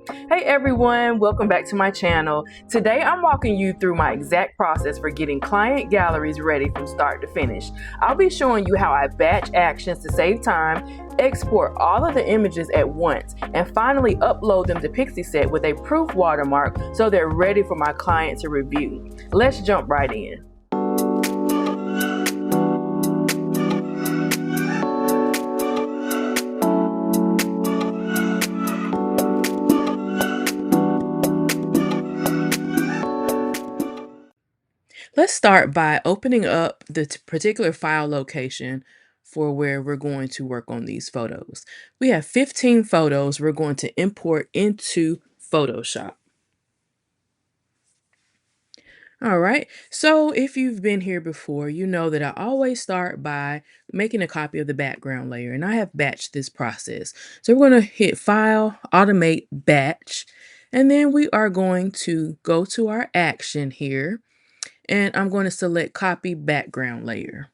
Hey everyone, welcome back to my channel. Today I'm walking you through my exact process for getting client galleries ready from start to finish. I'll be showing you how I batch actions to save time, export all of the images at once, and finally upload them to Pixieset with a proof watermark so they're ready for my client to review. Let's jump right in. Let's start by opening up the particular file location for where we're going to work on these photos. We have 15 photos we're going to import into Photoshop. All right, so if you've been here before, you know that I always start by making a copy of the background layer, and I have batched this process. So we're going to hit File, Automate, Batch, and then we are going to go to our action here, and I'm going to select Copy Background Layer.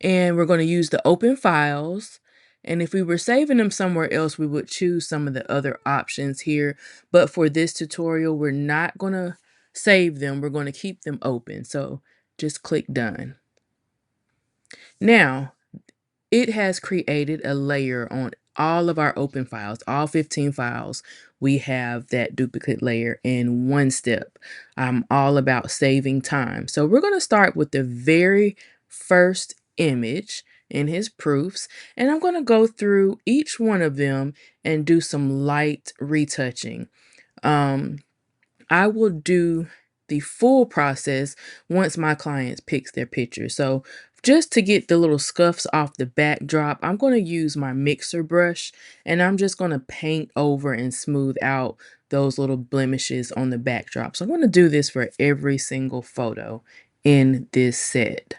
And we're going to use the open files. And if we were saving them somewhere else, we would choose some of the other options here. But for this tutorial, we're not going to save them. We're going to keep them open. So just click Done. Now, it has created a layer on all of our open files, all 15 files. We have that duplicate layer in one step. I'm all about saving time. So we're going to start with the very first image in his proofs, and I'm going to go through each one of them and do some light retouching. I will do the full process once my clients picks their picture. So just to get the little scuffs off the backdrop, I'm going to use my mixer brush, and I'm just going to paint over and smooth out those little blemishes on the backdrop. So I'm going to do this for every single photo in this set.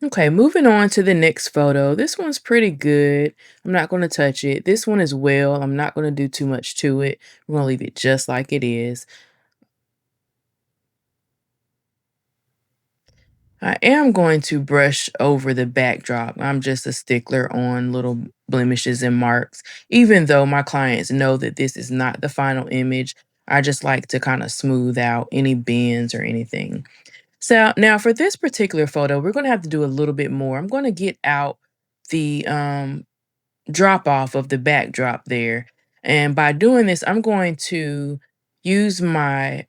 Okay, moving on to the next photo. This one's pretty good. I'm not going to touch it. This one as well. I'm not going to do too much to it. We're going to leave it just like it is. I am going to brush over the backdrop. I'm just a stickler on little blemishes and marks. Even though my clients know that this is not the final image, I just like to kind of smooth out any bends or anything. So now for this particular photo, we're going to have to do a little bit more. I'm going to get out the drop off of the backdrop there. And by doing this, I'm going to use my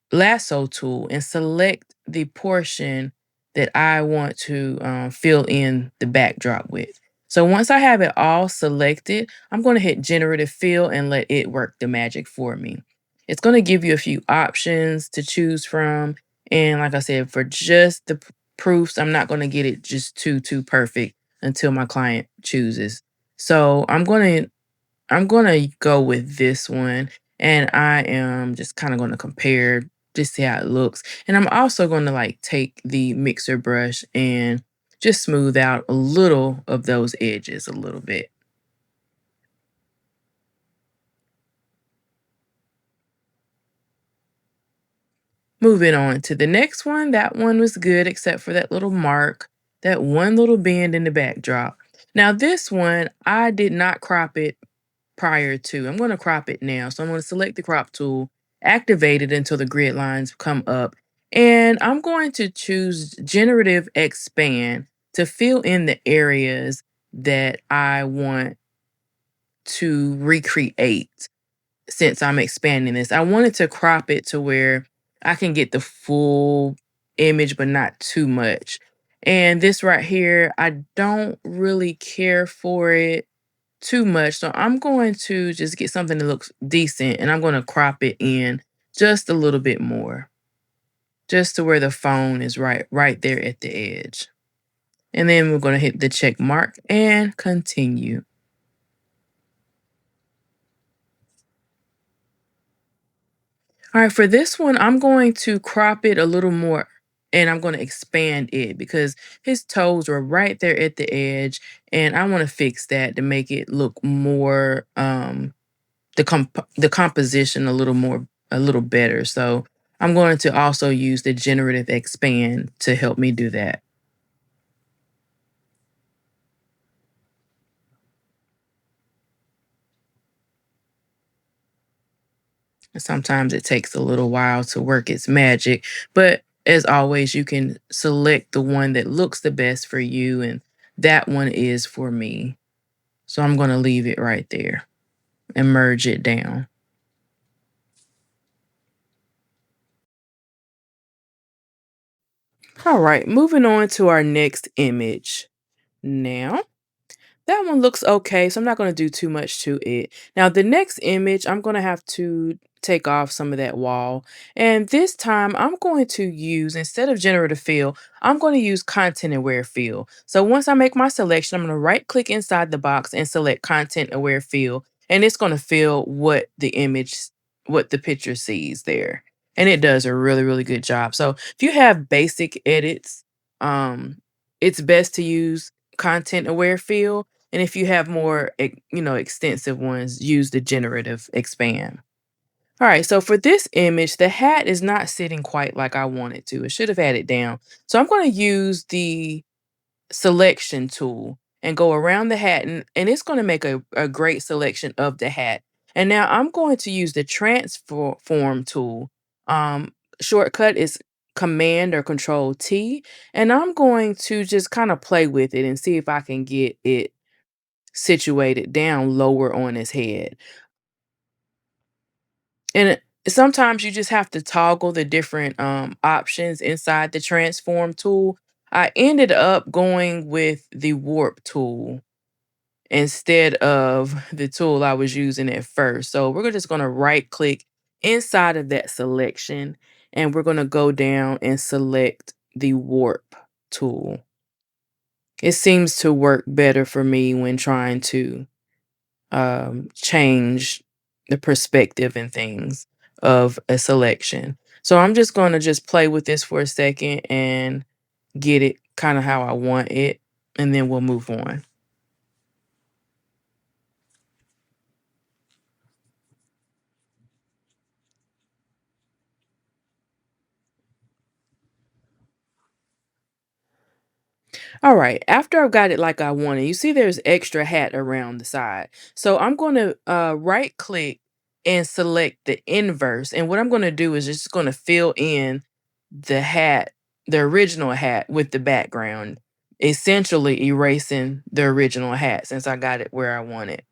lasso tool and select the portion that I want to fill in the backdrop with. So once I have it all selected, I'm going to hit generative fill and let it work the magic for me. It's going to give you a few options to choose from. And like I said, for just the proofs, I'm not going to get it just too perfect until my client chooses. So I'm gonna go with this one, and I am just kind of gonna compare, just see how it looks. And I'm also gonna like take the mixer brush and just smooth out a little of those edges a little bit. Moving on to the next one, that one was good except for that little mark, that one little bend in the backdrop. Now this one, I did not crop it prior to. I'm going to crop it now. So I'm going to select the crop tool, activate it until the grid lines come up, and I'm going to choose generative expand to fill in the areas that I want to recreate since I'm expanding this. I wanted to crop it to where I can get the full image, but not too much. And this right here, I don't really care for it too much. So I'm going to just get something that looks decent, and I'm going to crop it in just a little bit more, just to where the phone is right there at the edge. And then we're going to hit the check mark and continue. All right, for this one, I'm going to crop it a little more, and I'm going to expand it because his toes were right there at the edge, and I want to fix that to make it look more the composition a little more a little better. So I'm going to also use the generative expand to help me do that. Sometimes it takes a little while to work its magic, but as always, you can select the one that looks the best for you, and that one is for me. So I'm going to leave it right there and merge it down. All right, moving on to our next image. Now, that one looks okay, so I'm not going to do too much to it. Now, the next image, I'm going to have to take off some of that wall. And this time, I'm going to use, instead of generative fill, I'm going to use content aware fill. So once I make my selection, I'm going to right click inside the box and select content aware fill. And it's going to fill what the image, what the picture sees there. And it does a really, really good job. So if you have basic edits, it's best to use content aware fill, and if you have more, extensive ones, use the generative expand. All right, so for this image, the hat is not sitting quite like I want it to. It should have had it down. So I'm going to use the selection tool and go around the hat, and it's going to make a great selection of the hat. And now I'm going to use the transform tool. Shortcut is Command or Control T, and I'm going to just kind of play with it and see if I can get it situated down lower on his head. And sometimes you just have to toggle the different options inside the transform tool. I ended up going with the warp tool instead of the tool I was using at first. So we're just going to right click inside of that selection, and we're going to go down and select the warp tool. It seems to work better for me when trying to change the perspective and things of a selection. So I'm just going to just play with this for a second and get it kind of how I want it, and then we'll move on. All right, after I've got it like I want it, you see there's extra hat around the side. So I'm going to right click and select the inverse. And what I'm going to do is just going to fill in the hat, the original hat with the background, essentially erasing the original hat since I got it where I want it.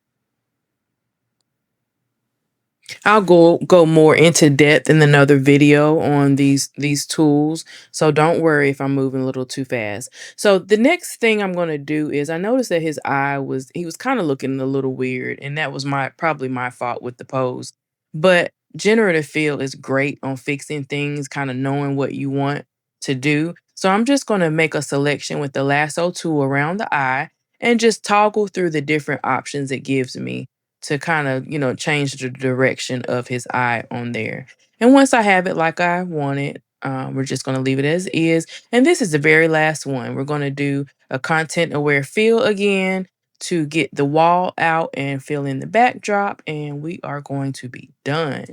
I'll go more into depth in another video on these tools. So don't worry if I'm moving a little too fast. So the next thing I'm going to do is I noticed that his eye was he was kind of looking a little weird, and that was my probably my fault with the pose. But generative fill is great on fixing things, kind of knowing what you want to do. So I'm just going to make a selection with the lasso tool around the eye and just toggle through the different options it gives me to kind of, change the direction of his eye on there. And once I have it like I want it, we're just going to leave it as is. And this is the very last one. We're going to do a content aware fill again to get the wall out and fill in the backdrop. And we are going to be done.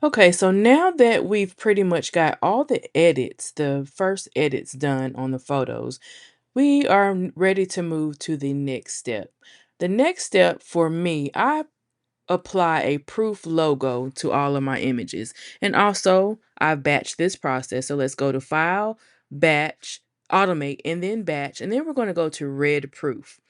Okay, so now that we've pretty much got all the edits, the first edits done on the photos, we are ready to move to the next step. The next step for me, I apply a proof logo to all of my images. And also, I've batched this process. So let's go to File, Batch, Automate, and then Batch. And then we're going to go to Red Proof.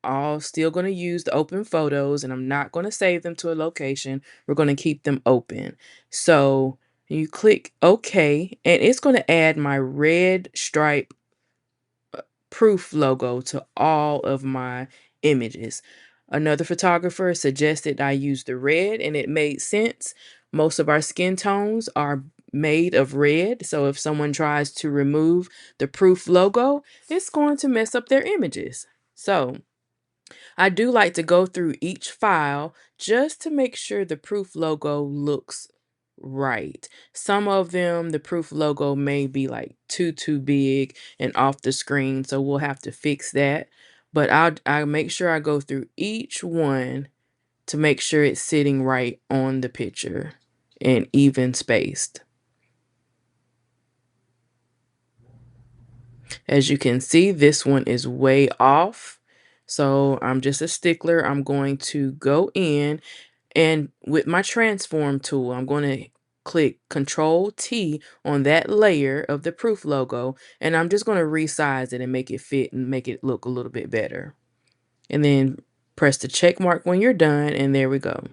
All still going to use the open photos, and I'm not going to save them to a location. We're going to keep them open. So you click OK, and it's going to add my red stripe proof logo to all of my images. Another photographer suggested I use the red, and it made sense. Most of our skin tones are made of red, so if someone tries to remove the proof logo, it's going to mess up their images. So I do like to go through each file just to make sure the proof logo looks right. Some of them, the proof logo may be like too big and off the screen, so we'll have to fix that. but I make sure I go through each one to make sure it's sitting right on the picture and even spaced. As you can see, this one is way off. So I'm just a stickler. I'm going to go in and with my transform tool, I'm going to click Control T on that layer of the proof logo, and I'm just going to resize it and make it fit and make it look a little bit better. And then press the check mark when you're done, and there we go.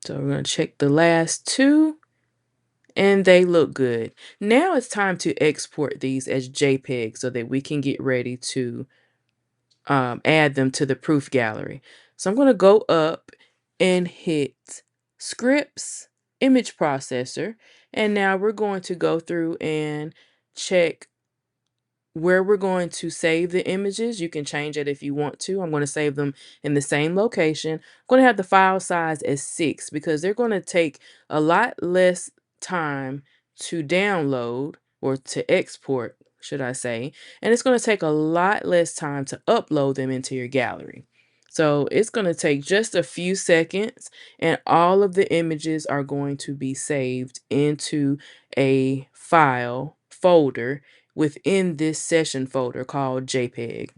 So we're going to check the last two, and they look good. Now it's time to export these as JPEG so that we can get ready to add them to the proof gallery. So I'm going to go up and hit Scripts, Image Processor, and now we're going to go through and check where we're going to save the images. You can change it if you want to. I'm going to save them in the same location. I'm going to have the file size as 6 because they're going to take a lot less time to download or to export, should I say, and it's going to take a lot less time to upload them into your gallery. So it's going to take just a few seconds, and all of the images are going to be saved into a file folder within this session folder called JPEG.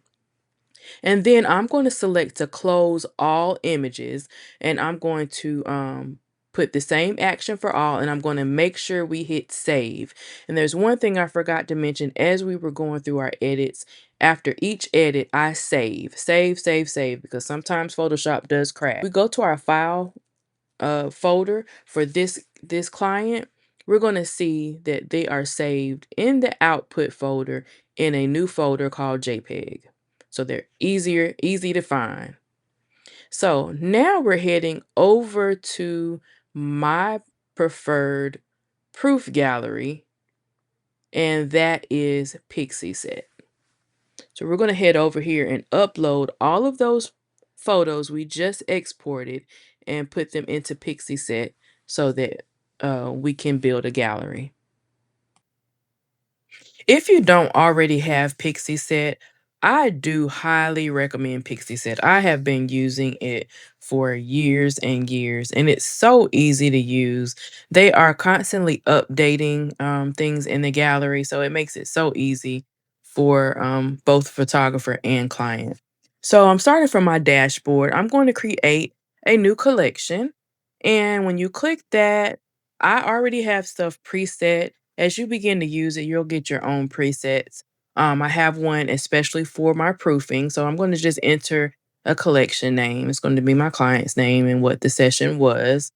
And then I'm going to select to close all images, and I'm going to put the same action for all, and I'm going to make sure we hit save. And there's one thing I forgot to mention as we were going through our edits. After each edit, I save, because sometimes Photoshop does crash. We go to our file folder for this client, we're going to see that they are saved in the output folder in a new folder called JPEG. So they're easy to find. So now we're heading over to my preferred proof gallery, and that is Pixieset. So we're going to head over here and upload all of those photos we just exported and put them into Pixieset so that we can build a gallery. If you don't already have Pixieset, I do highly recommend Pixieset. I have been using it for years and years, and it's so easy to use. They are constantly updating things in the gallery, so it makes it so easy for both photographer and client. So I'm starting from my dashboard. I'm going to create a new collection, and when you click that, I already have stuff preset. As you begin to use it, you'll get your own presets. I have one especially for my proofing. So I'm going to just enter a collection name. It's going to be my client's name and what the session was.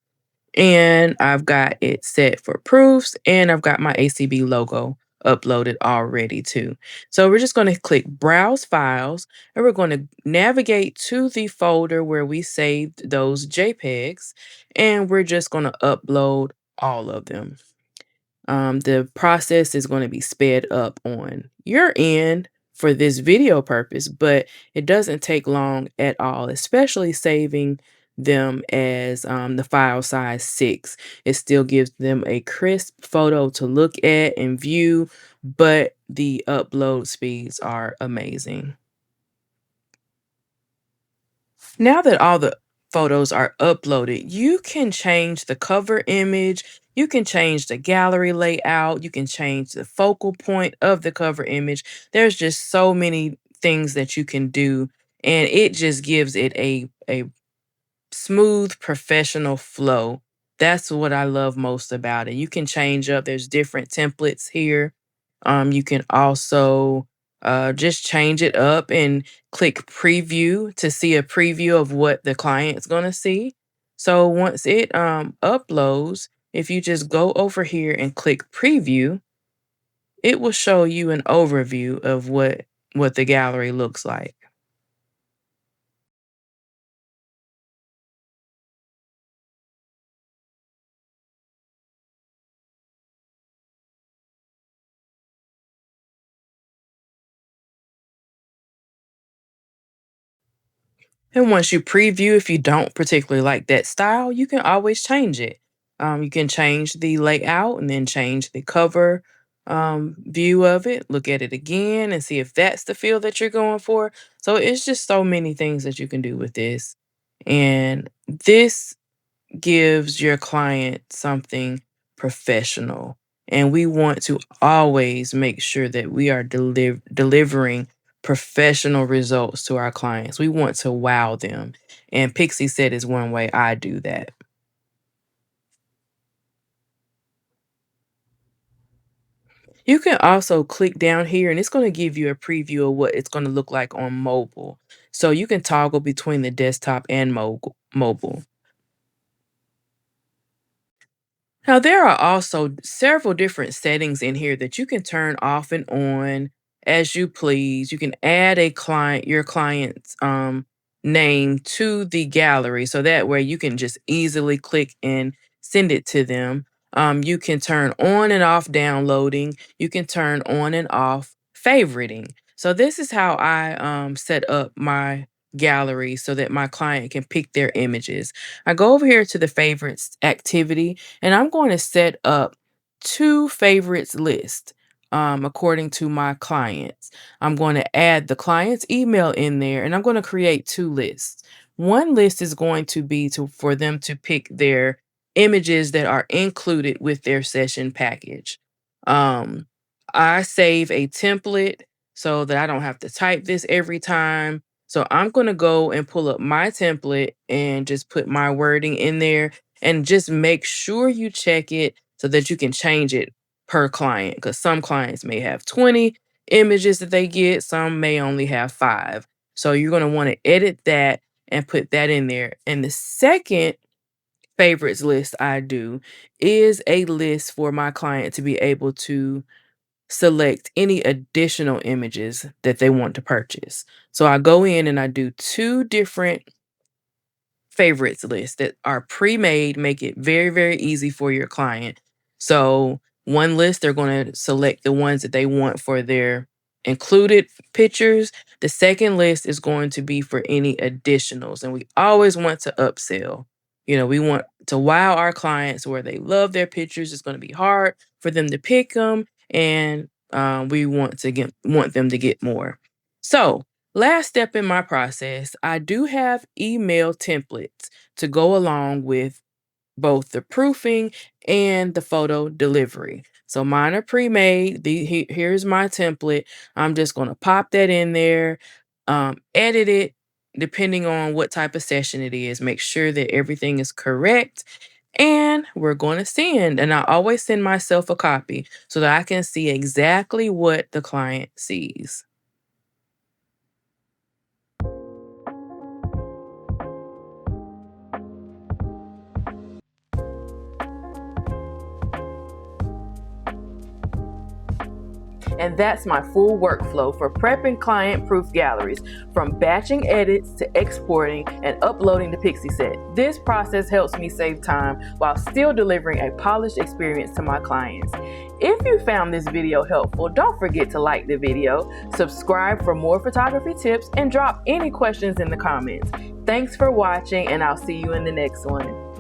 And I've got it set for proofs, and I've got my ACB logo uploaded already too. So we're just going to click Browse Files, and we're going to navigate to the folder where we saved those JPEGs, and we're just going to upload all of them. The process is going to be sped up on your end for this video purpose, but it doesn't take long at all, especially saving them as the file size 6. It still gives them a crisp photo to look at and view, but the upload speeds are amazing. Now that all the photos are uploaded, you can change the cover image, you can change the gallery layout, you can change the focal point of the cover image. There's just so many things that you can do, and it just gives it a smooth, professional flow. That's what I love most about it. You can change up, there's different templates here. You can also just change it up and click preview to see a preview of what the client's going to see. So once it uploads, if you just go over here and click preview, it will show you an overview of what the gallery looks like. And once you preview, if you don't particularly like that style, you can always change it. You can change the layout and then change the cover. view of it, look at it again and see if that's the feel that you're going for. So it's just so many things that you can do with this. And this gives your client something professional. And we want to always make sure that we are delivering professional results to our clients. We want to wow them. And Pixieset is one way I do that. You can also click down here and it's going to give you a preview of what it's going to look like on mobile. So you can toggle between the desktop and mobile. Now, there are also several different settings in here that you can turn off and on as you please. You can add your client's name to the gallery, so that way you can just easily click and send it to them. You can turn on and off downloading. You can turn on and off favoriting. So this is how I set up my gallery so that my client can pick their images. I go over here to the favorites activity and I'm going to set up two favorites list according to my clients. I'm going to add the client's email in there and I'm going to create two lists. One list is going to be for them to pick their images that are included with their session package. Um, I save a template so that I don't have to type this every time. So I'm going to go and pull up my template and just put my wording in there and just make sure you check it so that you can change it per client, because some clients may have 20 images that they get, some may only have 5. So you're going to want to edit that and put that in there. And the second favorites list I do is a list for my client to be able to select any additional images that they want to purchase. So I go in and I do two different favorites lists that are pre-made, make it very, very easy for your client. So one list, they're going to select the ones that they want for their included pictures. The second list is going to be for any additionals. And we always want to upsell. We want to wow our clients where they love their pictures. It's going to be hard for them to pick them. And we want them to get more. So last step in my process, I do have email templates to go along with both the proofing and the photo delivery. So mine are pre-made. Here's my template. I'm just going to pop that in there, edit it depending on what type of session it is. Make sure that everything is correct. And we're going to send. And I always send myself a copy so that I can see exactly what the client sees. And that's my full workflow for prepping client-proof galleries, from batching edits to exporting and uploading to Pixieset. This process helps me save time while still delivering a polished experience to my clients. If you found this video helpful, don't forget to like the video, subscribe for more photography tips, and drop any questions in the comments. Thanks for watching, and I'll see you in the next one.